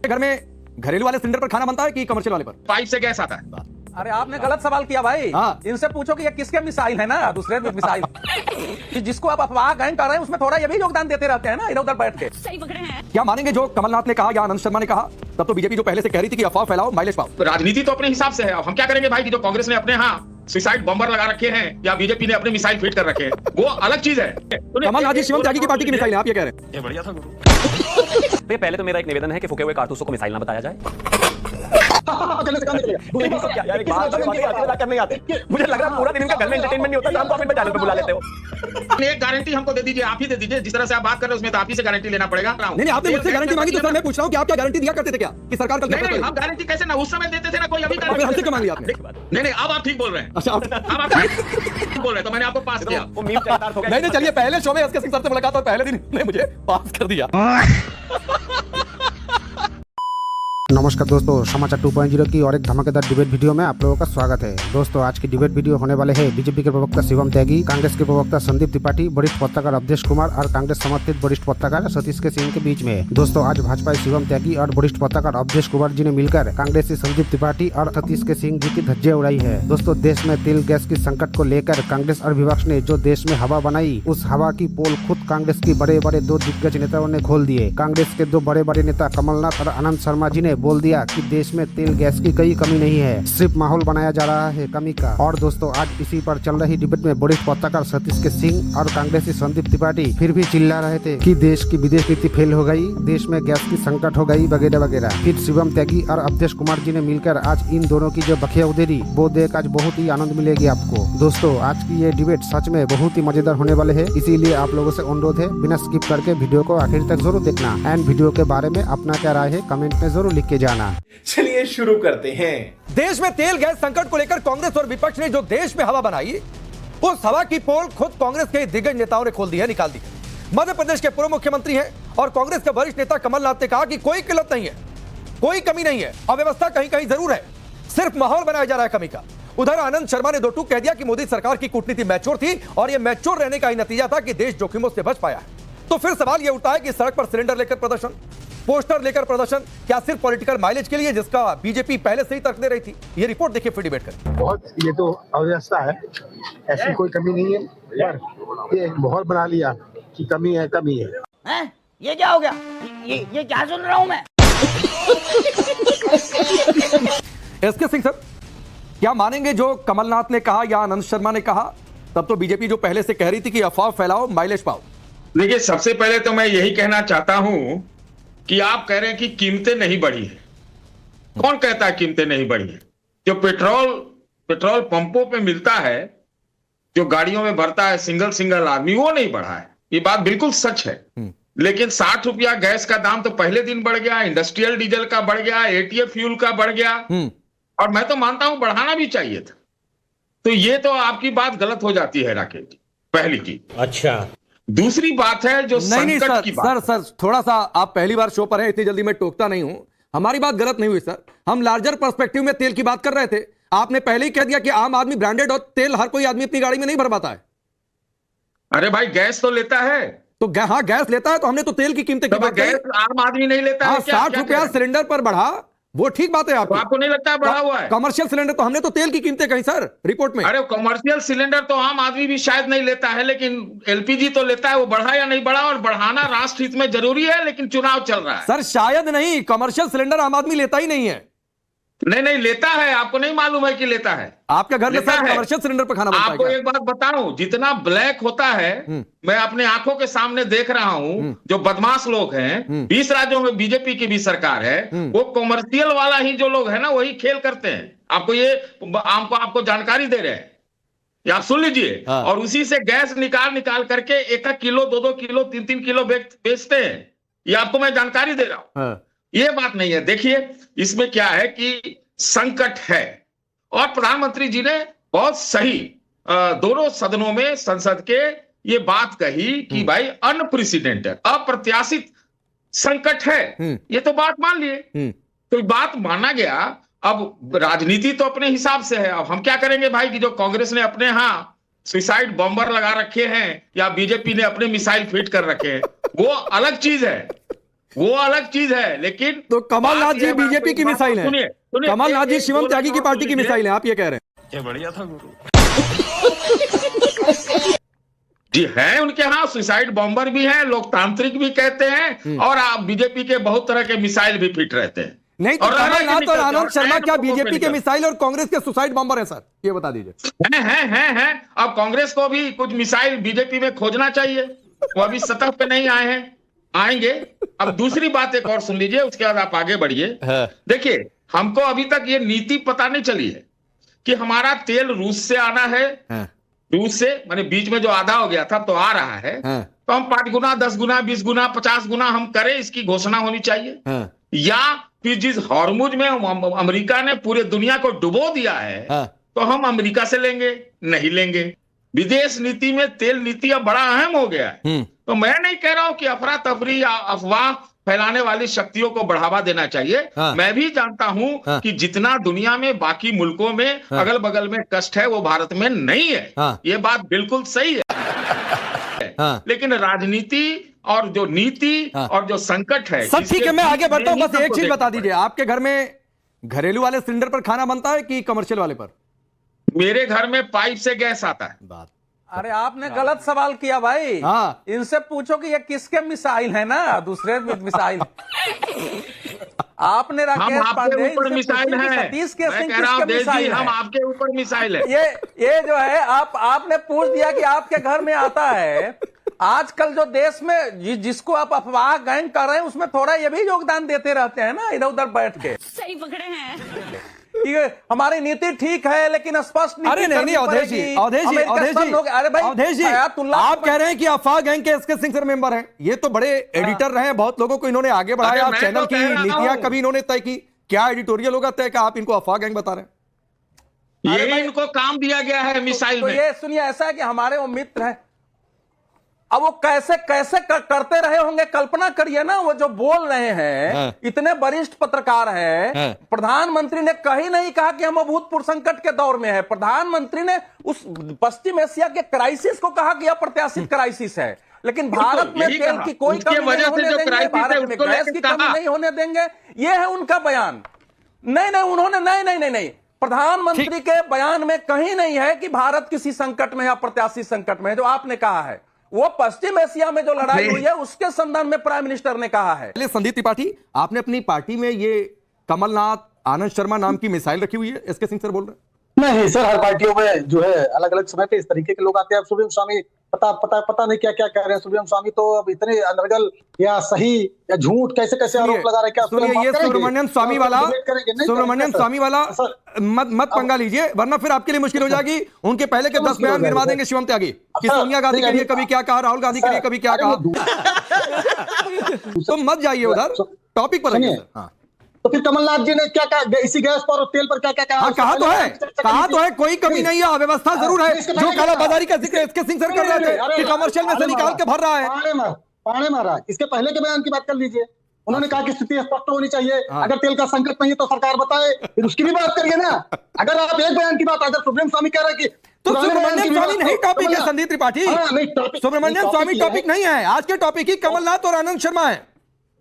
घर में घरेलू वाले सिलेंडर पर खाना बनता है कि कमर्शियल वाले पर? पाइप से गैस आता है। अरे आपने गलत सवाल किया भाई। हाँ। इनसे पूछो कि ये किसके मिसाइल है ना, दूसरे मिसाइल कि जिसको आप अफवाह गैंग कर रहे हैं उसमें थोड़ा ये भी योगदान देते रहते हैं ना इधर उधर बैठ के। सही पकड़े हैं। क्या मानेंगे जो कमलनाथ ने कहा या आनंद शर्मा ने कहा? तब तो बीजेपी जो पहले से कह रही थी कि अफवाह फैलाओ माइलेज पाओ। तो राजनीति तो अपने हिसाब से है। अब हम क्या करेंगे भाई कि जो कांग्रेस ने अपने यहाँ सुसाइड बम्बर लगा रखे हैं या बीजेपी ने अपने मिसाइल फिट कर रखे हैं, वो अलग चीज है। कमलनाथ जी शिवम त्यागी की पार्टी की मिसाइल है, आप ये कह रहे हैं? ये बढ़िया था गुरु। तो पहले तो मेरा एक निवेदन है कि फूके हुए कारतूसों को मिसाइल ना बताया जाए। मुझे लग रहा है पूरा दिन इनका घर में एंटरटेनमेंट नहीं होता, शाम को आप इन पे चैनल पे बुला लेते हो। एक गारंटी हमको दे दीजिए, आप ही दे दीजिए। जिस तरह से आप बात कर रहे हैं उसमें तो आप ही से गारंटी लेना पड़ेगा। नहीं, आपने मुझसे गारंटी मांगी तो सर मैं पूछ रहा हूँ कि आप क्या गारंटी दिया करते थे क्या कि सरकार कल नहीं, हम गारंटी कैसे ना उस समय देते थे ना कोई, अभी फिर हमसे क्या मांगी आपने? नहीं, अब आप ठीक बोल रहे हैं। अच्छा अब आप ठीक बोल रहे हैं तो मैंने आपको पास किया। वो मीम चरितार्थ हो गया। नहीं, चलिए पहले शो में एसके सिंह सर से मुलाकात और पहले दिन ने मुझे पास कर दिया। नमस्कार दोस्तों, समाचार 2.0 की और एक धमाकेदार डिबेट वीडियो में आप लोगों का स्वागत है। दोस्तों आज की डिबेट वीडियो होने वाले हैं बीजेपी के प्रवक्ता शिवम त्यागी, कांग्रेस के प्रवक्ता संदीप त्रिपाठी, वरिष्ठ पत्रकार अवधेश कुमार और कांग्रेस समर्थित वरिष्ठ पत्रकार सतीश के सिंह के बीच में। दोस्तों आज भाजपा शिवम त्यागी और वरिष्ठ पत्रकार अवधेश कुमार जी ने मिलकर कांग्रेसी संदीप त्रिपाठी और सतीश के सिंह जी की धज्जियां उड़ाई है। दोस्तों देश में तेल गैस की संकट को लेकर कांग्रेस और विपक्ष ने जो देश में हवा बनाई, उस हवा की पोल खुद कांग्रेस की बड़े बड़े दो दिग्गज नेताओं ने खोल दिए। कांग्रेस के दो बड़े बड़े नेता कमलनाथ और आनंद शर्मा जी ने बोल दिया कि देश में तेल गैस की कोई कमी नहीं है, सिर्फ माहौल बनाया जा रहा है कमी का। और दोस्तों आज इसी पर चल रही डिबेट में वरिष्ठ पत्रकार सतीश के सिंह और कांग्रेसी संदीप त्रिपाठी फिर भी चिल्ला रहे थे कि देश की विदेश नीति फेल हो गई, देश में गैस की संकट हो गई वगैरह वगैरह। फिर शिवम त्यागी और अवधेश कुमार जी ने मिलकर आज इन दोनों की जो बखिया उधेरी वो देख आज बहुत ही आनंद मिलेगी आपको। दोस्तों आज की ये डिबेट सच में बहुत ही मजेदार होने वाले है, इसीलिए आप लोगों से अनुरोध है बिना स्किप करके वीडियो को आखिर तक जरूर देखना एंड वीडियो के बारे में अपना क्या राय है कमेंट में जरूर लिख के जाना। चलिए शुरू करते हैं। देश में तेल गैस संकट को लेकर कांग्रेस और विपक्ष ने जो देश में हवा बनाई, उस हवा की पोल खुद कांग्रेस के दिग्गज नेताओं ने खोल दी है, निकाल दी है। मध्य प्रदेश के पूर्व मुख्यमंत्री हैं और कांग्रेस के वरिष्ठ नेता कमलनाथ ने कहा कि कोई किल्लत नहीं है, कोई कमी नहीं है, अव्यवस्था कहीं कहीं जरूर है, सिर्फ माहौल बनाया जा रहा है कमी का। उधर आनंद शर्मा ने दो टूक कह दिया कि मोदी सरकार की कूटनीति मैच्योर थी और यह मैच्योर रहने का ही नतीजा था कि देश जोखिमों से बच पाया है। तो फिर सवाल यह उठता है कि सड़क पर सिलेंडर लेकर प्रदर्शन, पोस्टर लेकर प्रदर्शन क्या सिर्फ पॉलिटिकल माइलेज के लिए, जिसका बीजेपी पहले से ही तर्क दे रही थी? ये रिपोर्ट देखिए, फिर डिबेट करें। बहुत ये तो अव्यवस्था है, ऐसी कोई कमी नहीं है, पर ये माहौल बना लिया कि कमी है कमी है। हैं? ये क्या हो गया? ये क्या सुन रहा हूँ मैं? एसके सिंह सर, क्या मानेंगे जो कमलनाथ ने कहा या आनंद शर्मा ने कहा? तब तो बीजेपी जो पहले से कह रही थी कि अफवाह फैलाओ माइलेज पाओ। देखिए सबसे पहले तो मैं यही कहना चाहता हूं कि आप कह रहे हैं कि कीमतें नहीं बढ़ी है। कौन कहता है कीमतें नहीं बढ़ी है? जो पेट्रोल पंपों पे मिलता है, जो गाड़ियों में भरता है सिंगल आदमी, वो नहीं बढ़ा है। ये बात बिल्कुल सच है। लेकिन 60 रुपया गैस का दाम तो पहले दिन बढ़ गया, इंडस्ट्रियल डीजल का बढ़ गया, एटीएफ फ्यूल का बढ़ गया, और मैं तो मानता हूं बढ़ाना भी चाहिए था। तो ये तो आपकी बात गलत हो जाती है राकेश जी, पहली चीज। अच्छा, दूसरी बात है जो नहीं संकट की बात। सर थोड़ा सा आप पहली बार शो पर हैं, इतनी जल्दी मैं टोकता नहीं हूं। हमारी बात गलत नहीं हुई सर, हम लार्जर पर्सपेक्टिव में तेल की बात कर रहे थे। आपने पहले ही कह दिया कि आम आदमी ब्रांडेड और तेल हर कोई आदमी अपनी गाड़ी में नहीं भर पाता है। अरे भाई गैस तो लेता है, तो हाँ गैस लेता है, तो हमने तो तेल की कीमतें की बात गैस करी। आम आदमी नहीं लेता है। 60 रुपया सिलेंडर पर बढ़ा, वो ठीक बात है। आपको नहीं लगता है बढ़ा हुआ है? कमर्शियल सिलेंडर तो हमने तो तेल की कीमतें कही सर रिपोर्ट में। अरे कमर्शियल सिलेंडर तो आम आदमी भी शायद नहीं लेता है, लेकिन एलपीजी तो लेता है। वो बढ़ा या नहीं बढ़ा, और बढ़ाना राष्ट्र हित में जरूरी है, लेकिन चुनाव चल रहा है। सर शायद नहीं, कमर्शियल सिलेंडर आम आदमी लेता ही नहीं है। नहीं लेता है, आपको नहीं मालूम है कि लेता है। आपके घर में सर कमर्शियल सिलेंडर पर खाना बनता है आपको क्या? एक बात बताऊं, जितना ब्लैक होता है, मैं अपने आंखों के सामने देख रहा हूं, जो बदमाश लोग हैं, 20 राज्यों में बीजेपी की भी सरकार है, वो कमर्शियल वाला ही जो लोग हैं ना, वही खेल करते हैं। आपको ये आपको जानकारी दे रहे हैं, ये आप सुन लीजिए। और उसी से गैस निकाल करके 1 किलो 2 किलो 3 किलो बेचते हैं। ये आपको मैं जानकारी दे रहा हूं। ये बात नहीं है। देखिए इसमें क्या है कि संकट है, और प्रधानमंत्री जी ने बहुत सही दोनों सदनों में संसद के ये बात कही कि भाई अनप्रेसिडेंटेड, अप्रत्याशित संकट है। ये तो बात मान लिए, तो बात माना गया। अब राजनीति तो अपने हिसाब से है। अब हम क्या करेंगे भाई कि जो कांग्रेस ने अपने यहाँ सुसाइड बम्बर लगा रखे हैं या बीजेपी ने अपने मिसाइल फिट कर रखे हैं, वो अलग चीज है। वो अलग चीज है, लेकिन तो कमलनाथ बात जी ये- बीजेपी की बात- मिसाइल है। सुनिए, सुनिए, कमलनाथ जी एक- शिवम दो त्यागी की मिनट पार्टी की सुनिए। मिसाइल है, आप ये कह रहे हैं। जी है, उनके यहाँ सुसाइड बॉम्बर भी है, लोकतांत्रिक भी कहते हैं, और आप बीजेपी के बहुत तरह के मिसाइल भी फिट रहते हैं। नहीं तो और लड़ाई कमलनाथ और निकलते हैं, आनंद शर्मा और क्या एंड बीजेपी के निकलते हैं। मिसाइल और कांग्रेस के सुसाइड बॉम्बर है सर, ये बता दीजिए। हैं। अब कांग्रेस को भी कुछ मिसाइल बीजेपी में खोजना चाहिए, वो अभी सतह पे नहीं आए हैं, आएंगे। अब दूसरी बात एक और सुन लीजिए, उसके बाद आप आगे बढ़िए। देखिए, हमको अभी तक ये नीति पता नहीं चली है कि हमारा तेल रूस से आना है, रूस से माने बीच में जो आधा हो गया था तो आ रहा है, तो हम 5 गुना 10 गुना 20 गुना 50 गुना हम करें, इसकी घोषणा होनी चाहिए। या फिर जिस हॉर्मुज में अमेरिका ने पूरे दुनिया को डुबो दिया है, तो हम अमेरिका से लेंगे, नहीं लेंगे। विदेश नीति में तेल नीति अब बड़ा अहम हो गया है। तो मैं नहीं कह रहा हूं कि अफरा तफरी या अफवाह फैलाने वाली शक्तियों को बढ़ावा देना चाहिए। मैं भी जानता हूं कि जितना दुनिया में बाकी मुल्कों में अगल बगल में कष्ट है, वो भारत में नहीं है। ये बात बिल्कुल सही है। लेकिन राजनीति और जो नीति और जो संकट है, सब ठीक है, मैं आगे बढ़ता हूं, बस एक चीज बता दीजिए। दीजिए, आपके घर में घरेलू वाले सिलेंडर पर खाना बनता है कि कमर्शियल वाले पर? मेरे घर में पाइप से गैस आता है। बात अरे आपने गलत सवाल किया भाई। हाँ। इनसे पूछो कि ये किसके मिसाइल है ना, दूसरे मिसाइल। आपने हम राकेश आपके पांडे ऊपर इनसे मिसाइल पूछो कि है। सतीश के मैं सिंह कह रहा हूं किसके देश जी, मिसाइल हम है। आपके ऊपर मिसाइल है। ये जो है आपने पूछ दिया कि आपके घर में आता है। आजकल जो देश में जिसको आप अफवाह गैंग कर रहे हैं, उसमें थोड़ा ये भी योगदान देते रहते हैं ना, इधर उधर बैठ के। सही पकड़े हैं। ये हमारी नीति ठीक है, लेकिन स्पष्ट नीति अरे नहीं करनी अवधेश जी, पड़ेगी। अवधेश जी, अमेरिका अवधेश सब जी, लोग- अरे भाई अवधेश जी, हयातुल्लाह आप कह रहे हैं कि अफवाह गैंग के एसके सिंह सर मेंबर हैं। ये तो बड़े एडिटर रहे हैं, बहुत लोगों को इन्होंने आगे बढ़ाया। अरे आप मैं चैनल तो की कह रहा नीतियां हूं। कभी इन्होंने तय की? क्या एडिटोरियल होगा तय, का आप इनको अफवाह गैंग बता रहे हैं? अरे ये भाई, इनको काम दिया गया है मिसाइल तो में। ये सुनिए, ऐसा है कि हमारे वो मित्र हैं, अब वो कैसे कैसे करते रहे होंगे, कल्पना करिए ना। वो जो बोल रहे हैं, इतने वरिष्ठ पत्रकार हैं। प्रधानमंत्री ने कहीं नहीं कहा कि हम अभूतपूर्व संकट के दौर में है। प्रधानमंत्री ने उस पश्चिम एशिया के क्राइसिस को कहा कि अप्रत्याशित क्राइसिस है, लेकिन भारत में यही तेल कहा। की कोई उसके कमी वजह नहीं से होने जो देंगे, क्राइसिस है, भारत में उसको गैस लेकर की कमी कहा। नहीं होने देंगे। ये है उनका बयान। नहीं, उन्होंने नहीं, प्रधानमंत्री के बयान में कहीं नहीं है कि भारत किसी संकट में या अप्रत्याशित संकट में है। जो आपने कहा है, वो पश्चिम एशिया में जो लड़ाई हुई है, उसके संदर्भ में प्राइम मिनिस्टर ने कहा है। पहले संदीप त्रिपाठी, आपने अपनी पार्टी में ये कमलनाथ आनंद शर्मा नाम की मिसाइल रखी हुई है, एसके सिंह सर बोल रहे हैं? नहीं सर, हर पार्टियों में जो है अलग अलग समय पे इस तरीके के लोग आते हैं। अब सुब्रमण्यम स्वामी पता नहीं क्या क्या कह रहे हैं। सुब्रमण्यम स्वामी तो अब इतने अनर्गल या सही या झूठ कैसे कैसे आरोप लगा रहे हैं। क्या सुनिए, ये सुब्रमण्यम स्वामी वाला मत पंगा लीजिए, वरना फिर आपके लिए मुश्किल हो जाएगी। उनके पहले के 10 बयान गिनवा देंगे शिवम त्यागी कि सोनिया गांधी के लिए कभी क्या कहा, राहुल गांधी के लिए कभी क्या कहा। तो मत जाइए उधर, टॉपिक पर रहिए। हाँ, तो फिर कमलनाथ जी ने क्या कहा, इसी गैस पर और तेल पर क्या क्या कहा? हाँ, कहा तो है, कोई कमी नहीं है, व्यवस्था जरूर है। जो कालाबाजारी का जिक्र एसके सिंह सर कर रहे थे कि कमर्शियल में से निकाल के भर रहा है, पाने मारा। इसके पहले के बयान की बात कर लीजिए। उन्होंने कहा कि स्थिति स्पष्ट होनी चाहिए, अगर तेल का संकट नहीं है तो सरकार बताए, फिर उसकी भी बात करिए ना। अगर आप एक बयान की बात, अगर सुब्रमण्यम स्वामी कह रहे हैं कि तो सुब्रमण्यम स्वामी नहीं टॉपिक है संदीप त्रिपाठी। सुब्रमण्यम स्वामी टॉपिक नहीं है, आज के टॉपिक ही कमलनाथ और आनंद शर्मा है।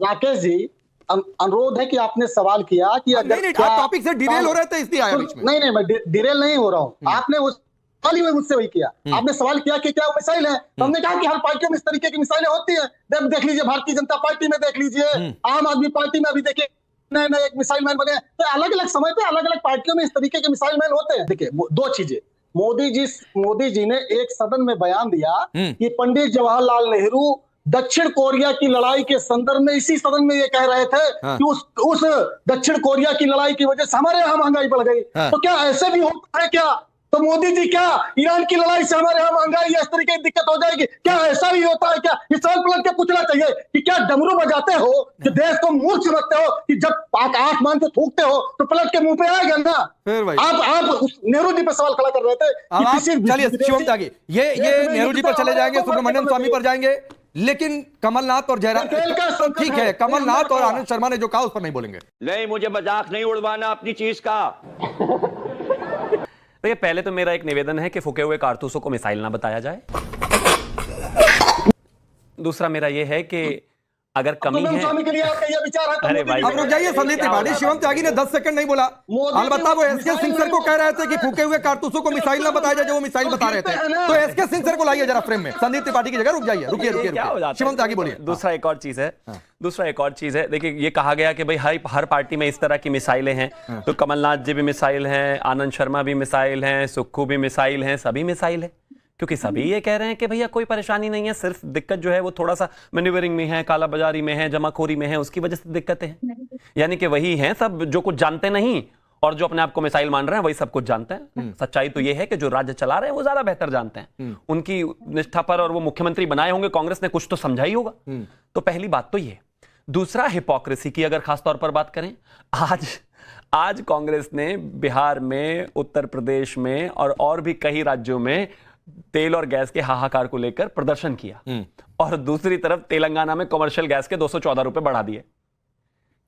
राकेश जी, अनुरोध है कि आपने सवाल किया कि अगर नहीं, आप टॉपिक से डिरेल हो रहे थे इसलिए आया बीच में। नहीं, मैं डिरेल नहीं हो रहा हूँ। आपने उस सवाल ही में मुझसे वही किया। आपने सवाल किया कि क्या वो मिसाइल है, तो हमने कहा कि हर पार्टियों में इस तरीके की मिसाइलें होती है। देख लीजिए, भारतीय जनता पार्टी में देख लीजिए, आम आदमी पार्टी में अभी देखिए नए एक मिसाइल मैन बने। तो अलग अलग समय पे अलग अलग पार्टियों में इस तरीके के मिसाइल मैन होते हैं। देखिए, दो चीजें, मोदी जी ने एक सदन में बयान दिया कि पंडित जवाहरलाल नेहरू दक्षिण कोरिया की लड़ाई के संदर्भ में इसी सदन में ये कह रहे थे कि उस दक्षिण कोरिया की लड़ाई की वजह से हमारे यहाँ महंगाई बढ़ गई। तो क्या ऐसे भी होता है क्या? तो मोदी जी, क्या ईरान की लड़ाई से हमारे यहाँ महंगाई या इस तरीके की दिक्कत हो जाएगी? क्या ऐसा भी होता है क्या? इस सवाल पलट के पूछना चाहिए कि क्या डमरू बजाते हो, कि देश को मूर्ख समझते हो, कि जब आसमान से थूकते हो तो पलट के मुंह पे आएगा ना? फिर भाई आप नेहरू जी पे सवाल खड़ा कर रहे थे कि किसी चलिए शिवम त्यागी, ये नेहरू जी पर चले जाएंगे, सुब्रमण्यम स्वामी पर जाएंगे, लेकिन कमलनाथ और जयराम, ठीक है, कमलनाथ और आनंद शर्मा ने जो कहा उस पर नहीं बोलेंगे। नहीं, मुझे मजाक नहीं उड़वाना अपनी चीज का। देखिए, पहले तो मेरा एक निवेदन है कि फूके हुए कारतूसों को मिसाइल ना बताया जाए। दूसरा मेरा यह है कि अगर कमी है, स्वामी के लिए आपका ये विचार है तो अरे मोदी भाई, जी अब रुक जाइए संदीप त्रिपाठी, शिवम त्यागी ने 10 सेकंड नहीं बोला। अलबत्ता वो एसके सिंह सर को कह रहे थे कि फूके हुए कारतूसों को मिसाइल ना बताया जाए जो वो मिसाइल बता रहे थे, तो एसके सिंह सर को लाइए जरा फ्रेम में, संदीप त्रिपाठी की जगह। रुक जाइए, रुकिए रुकिए क्या हो जाता है? शिवम त्यागी बोलिए। दूसरा एक और चीज है, देखिए ये कहा गया कि भाई हर पार्टी में इस तरह की मिसाइलें हैं, तो कमलनाथ जी भी मिसाइल हैं, आनंद शर्मा भी मिसाइल हैं, सुक्खू भी मिसाइल हैं, सभी मिसाइल है, क्योंकि सभी ये कह रहे हैं कि भैया कोई परेशानी नहीं है, सिर्फ दिक्कत जो है वो थोड़ा सा मैन्यूवरिंग में है, काला बाजारी में है, जमाखोरी में है, उसकी वजह से दिक्कतें हैं। यानी कि वही हैं सब जो कुछ जानते नहीं और जो अपने आप को मिसाइल मान रहे हैं वही सब कुछ जानते हैं। सच्चाई तो ये है कि जो राज्य चला रहे हैं वो ज्यादा बेहतर जानते हैं, उनकी निष्ठा पर, और वो मुख्यमंत्री बनाए होंगे कांग्रेस ने, कुछ तो समझा ही होगा। तो पहली बात तो ये। दूसरा, हिपोक्रेसी की अगर खास तौर पर बात करें, आज कांग्रेस ने बिहार में, उत्तर प्रदेश में और भी कई राज्यों में तेल और गैस के हाहाकार को लेकर प्रदर्शन किया, और दूसरी तरफ तेलंगाना में कमर्शियल गैस के 214 रुपए बढ़ा दिए।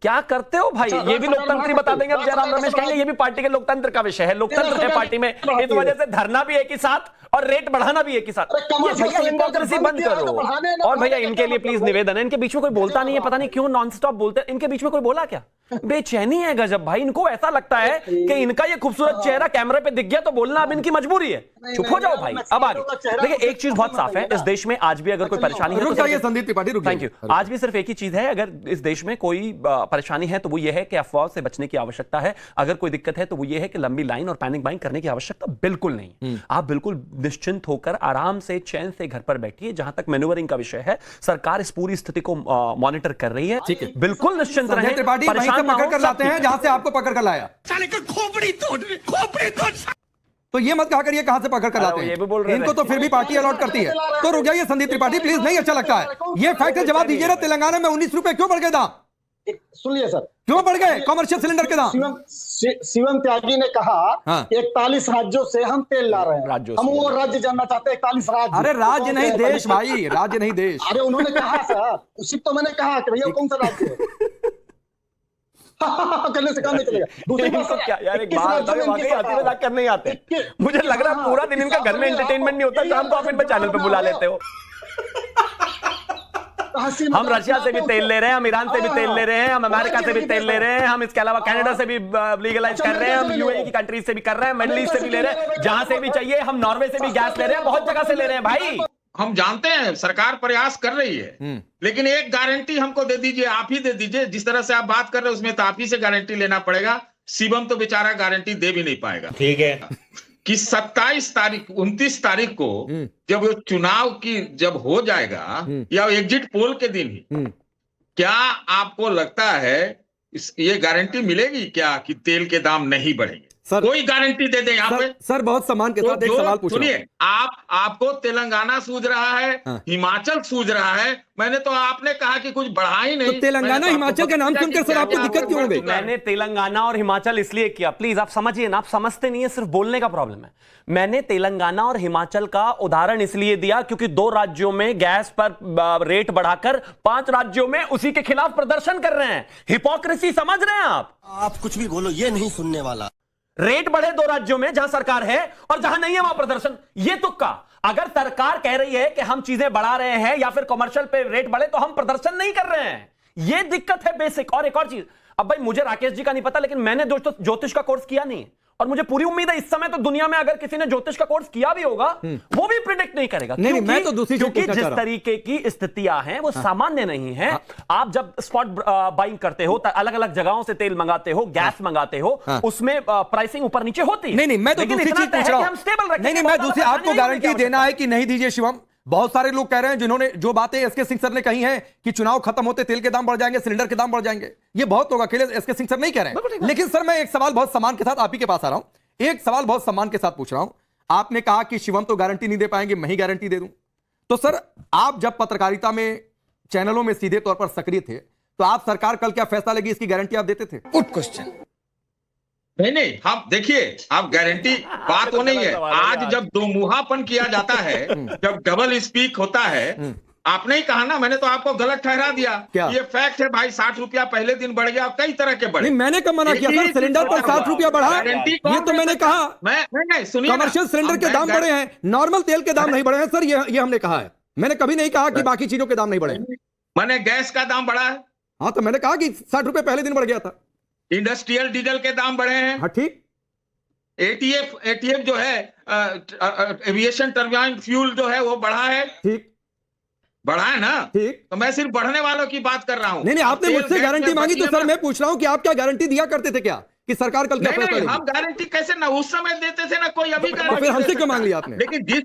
क्या करते हो भाई? ये भी लोकतंत्र बता देंगे। अब जयराम रमेश कहेंगे ये भी पार्टी के लोकतंत्र का विषय है, लोकतंत्र है पार्टी में, इस वजह से धरना भी एक ही साथ और रेट बढ़ाना भी एक ही साथ। ये भैया हिपोक्रेसी बंद करो। और भैया इनके लिए प्लीज निवेदन है, इनके बीच में कोई बोलता नहीं है, पता नहीं क्यों नॉनस्टॉप बोलते हैं। इनके बीच में कोई बोला क्या? बेचैनी है गजब भाई, इनको ऐसा लगता है कि इनका ये खूबसूरत चेहरा कैमरे पे दिख गया तो बोलना अब इनकी मजबूरी है। चुप हो जाओ भाई। अब आगे देखिए, एक चीज बहुत साफ है, इस देश में आज भी अगर कोई परेशानी है, रुक जाइए संदीप त्रिपाठी, रुक थैंक यू। आज भी सिर्फ एक ही चीज है, अगर इस देश में कोई परेशानी है तो वो ये है कि अफवाह से बचने की आवश्यकता है। अगर कोई दिक्कत है तो वो ये है कि लंबी लाइन और पैनिक बाइंग करने की आवश्यकता बिल्कुल नहीं। आप बिल्कुल निश्चिंत होकर आराम से चैन से घर पर बैठिए। जहां तक मैन्यूवरिंग का विषय है, सरकार इस पूरी स्थिति को मॉनिटर कर रही है। ठीक है, बिल्कुल निश्चिंत रहें, त्रिपाठी वहीं से पकड़ कर लाते हैं जहां से आपको पकड़ कर लाया। खोपड़ी तोड़। तो ये मत कहा करिए कहां से पकड़ कर लाते ये हैं, भी बोल रहे इनको तो फिर भी पार्टी अलॉट करती है। तो रुक जाइए संदीप त्रिपाठी प्लीज, नहीं अच्छा लगता है ये फैक्ट है, जवाब दीजिए ना। तेलंगाना में 19 रुपए क्यों बढ़ गए दाम? सुनिए सर, क्यों बढ़ गए कमर्शियल सिलेंडर के दाम? शिवम त्यागी ने कहा 41 राज्यों से हम तेल ला रहे हैं, हम वो राज्य जानना चाहते हैं, 41 राज्य। अरे राज्य नहीं देश भाई, राज्य नहीं देश। अरे उन्होंने कहा सर, उसी तो मैंने कहा कि भैया कौन सा राज्य है। करने से काम नहीं चलेगा। दूसरी बात सर, क्या यार, एक बात वाकई हंसी मजाक करने ही आते हैं। मुझे लग रहा है पूरा दिन इनका घर में एंटरटेनमेंट नहीं होता, शाम को आप इन पर चैनल पे बुला लेते हो। हम रशिया से भी तेल ले रहे हैं, हम ईरान से भी तेल ले रहे हैं, हम अमेरिका से भी तेल ले रहे हैं, हम इसके अलावा कनाडा से भी लीगलाइज कर रहे हैं, हम यूएई की कंट्रीज से भी कर रहे हैं, मिडिल ईस्ट से भी ले रहे हैं, जहां से भी चाहिए। हम नॉर्वे से भी गैस ले रहे हैं, बहुत जगह से ले रहे हैं भाई। हम जानते हैं सरकार प्रयास कर रही है, लेकिन एक गारंटी हमको दे दीजिए, आप ही दे दीजिए। जिस तरह से आप बात कर रहे हैं उसमें तो आप ही से गारंटी लेना पड़ेगा। शिवम तो बेचारा गारंटी दे भी नहीं पाएगा। ठीक है कि 29 तारीख को जब वो चुनाव की जब हो जाएगा या एग्जिट पोल के दिन ही, क्या आपको लगता है ये गारंटी मिलेगी क्या कि तेल के दाम नहीं बढ़ेंगे? सर, कोई गारंटी दे दे यहाँ पे? सर बहुत सम्मान के साथ एक सवाल पूछ रहा हूं। सुनिए, आपको तेलंगाना सूझ रहा है, हिमाचल सूझ रहा है, मैंने तो आपने कहा कि कुछ बढ़ा ही नहीं। तो तेलंगाना हिमाचल का नाम सुनकर सर आपको दिक्कत क्यों हो गई? मैंने तेलंगाना और हिमाचल इसलिए किया, प्लीज आप समझिए ना, आप समझते नहीं है, सिर्फ बोलने का प्रॉब्लम है। मैंने तेलंगाना और हिमाचल का उदाहरण इसलिए दिया क्योंकि 2 राज्यों में गैस पर रेट बढ़ाकर 5 राज्यों में उसी के खिलाफ प्रदर्शन कर रहे हैं। हिपोक्रेसी समझ रहे हैं आप कुछ भी बोलो, ये नहीं सुनने वाला। रेट बढ़े 2 राज्यों में जहां सरकार है और जहां नहीं है वहां प्रदर्शन। ये तुक्का, अगर सरकार कह रही है कि हम चीजें बढ़ा रहे हैं या फिर कमर्शियल पे रेट बढ़े तो हम प्रदर्शन नहीं कर रहे हैं। ये दिक्कत है बेसिक। और एक और चीज, अब भाई मुझे राकेश जी का नहीं पता, लेकिन मैंने दोस्तों ज्योतिष का कोर्स किया नहीं है, और मुझे पूरी उम्मीद है इस समय तो दुनिया में अगर किसी ने ज्योतिष का कोर्स किया भी होगा वो भी प्रिडिक्ट नहीं करेगा। नहीं, मैं तो दूसरी क्योंकि जिस तरीके की स्थितियां हैं वो सामान्य नहीं है। आप जब स्पॉट बाइंग करते हो, अलग अलग जगहों से तेल मंगाते हो, गैस मंगाते हो, उसमें प्राइसिंग ऊपर नीचे होती है। नहीं, मैं तो दूसरी चीज पूछ रहा हूं। नहीं, मैं दूसरी, आपको गारंटी देना है कि नहीं दीजिए शिवम। बहुत सारे लोग कह रहे हैं जिन्होंने जो बातें एसके सिंह सर ने कही हैं कि चुनाव खत्म होते तेल के दाम बढ़ जाएंगे, सिलेंडर के दाम बढ़ जाएंगे, ये बहुत लोग अकेले एसके सिंह सर नहीं कह रहे हैं। लेकिन सर मैं एक सवाल बहुत सम्मान के साथ आप ही के पास आ रहा हूं, एक सवाल बहुत सम्मान के साथ पूछ रहा हूं। आपने कहा कि शिवम तो गारंटी नहीं दे पाएंगे, मैं ही गारंटी दे दूं। तो सर आप जब पत्रकारिता में चैनलों में सीधे तौर पर सक्रिय थे तो आप सरकार कल क्या फैसला लेगी इसकी गारंटी आप देते थे? Good question. नहीं, हम देखिए, आप गारंटी बात वो नहीं है। आज जब दोमुहापन किया जाता है, जब डबल स्पीक होता है, आपने ही कहा ना, मैंने तो आपको गलत ठहरा दिया। ये फैक्ट है भाई, 60 रुपया पहले दिन बढ़ गया, कई तरह के बढ़े। नहीं, मैंने कब मना किया सर? सिलेंडर पर 60 रुपया बढ़ा, ये तो मैंने कहा। मैं सुनिए, कमर्शियल सिलेंडर के दाम बढ़े हैं, नॉर्मल तेल के दाम नहीं बढ़े हैं सर, ये हमने कहा है। मैंने कभी नहीं कहा कि बाकी चीजों के दाम नहीं बढ़े। मैंने गैस का दाम बढ़ा है, हाँ तो मैंने कहा कि 60 रुपए पहले दिन बढ़ गया था। इंडस्ट्रियल डीजल के दाम बढ़े हैं, हाँ ठीक, एटीएफ जो है एविएशन टर्बाइन फ्यूल जो है वो बढ़ा है, ठीक बढ़ा है ना। ठीक। तो मैं सिर्फ बढ़ने वालों की बात कर रहा हूं। नहीं आपने तेल मुझसे गैस गारंटी में मांगी तो बढ़ी है सर ना। मैं पूछ रहा हूं कि आप क्या गारंटी दिया करते थे क्या कि सरकार कल क्या नहीं फैसला नहीं, लेगी? हम गारंटी कैसे ना उस समय देते थे ना कोई अभी तो गारंटी फिर हमसे दे क्यों सकता मांग है। लिया आपने? लेकिन जिस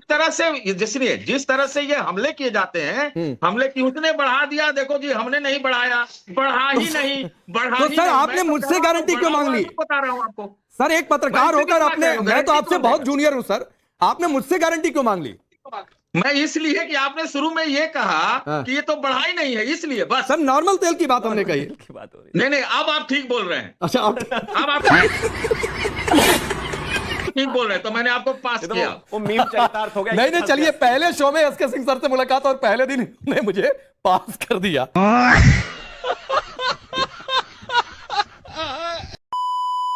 तरह से ये हमले किए जाते हैं, हमले की उसने बढ़ा दिया, देखो जी हमने नहीं बढ़ाया, बढ़ा ही नहीं, बढ़ा तो ही सर नहीं। आपने मैं तो मुझसे कह रहा हूं, गारंटी क्यों बढ़ा मांग हुआ ली? नहीं बता रहा हूं आपको सर एक पत्रकार मैं होकर आपने, गारंटी मैं तो आपसे कौन बहुत देगा? जूनियर हूं सर, आपने मुझसे गारंटी क्यों मांग ली? मैं इसलिए कि आपने शुरू में ये कहा कि ये तो बढ़ाई नहीं है, इसलिए बस। सर नॉर्मल तेल की बात हमने कही। की बात हो रही नहीं नहीं, अब आप ठीक बोल रहे हैं, अच्छा आप अब आप ठीक बोल रहे हैं, तो मैंने आपको पास है। किया। वो मीम चरितार्थ हो गया। नहीं चलिए, पहले शो में एसके सिंह सर से मुलाकात और पहले दिन ने मुझे पास कर दिया।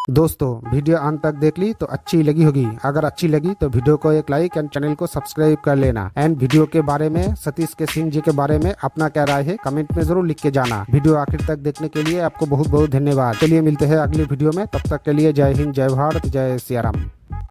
दोस्तों वीडियो अंत तक देख ली तो अच्छी लगी होगी। अगर अच्छी लगी तो वीडियो को एक लाइक एंड चैनल को सब्सक्राइब कर लेना। एंड वीडियो के बारे में, सतीश के सिंह जी के बारे में अपना क्या राय है कमेंट में जरूर लिख के जाना। वीडियो आखिर तक देखने के लिए आपको बहुत बहुत धन्यवाद। चलिए मिलते हैं अगली वीडियो में, तब तक के लिए जय हिंद, जय भारत, जय सिया राम।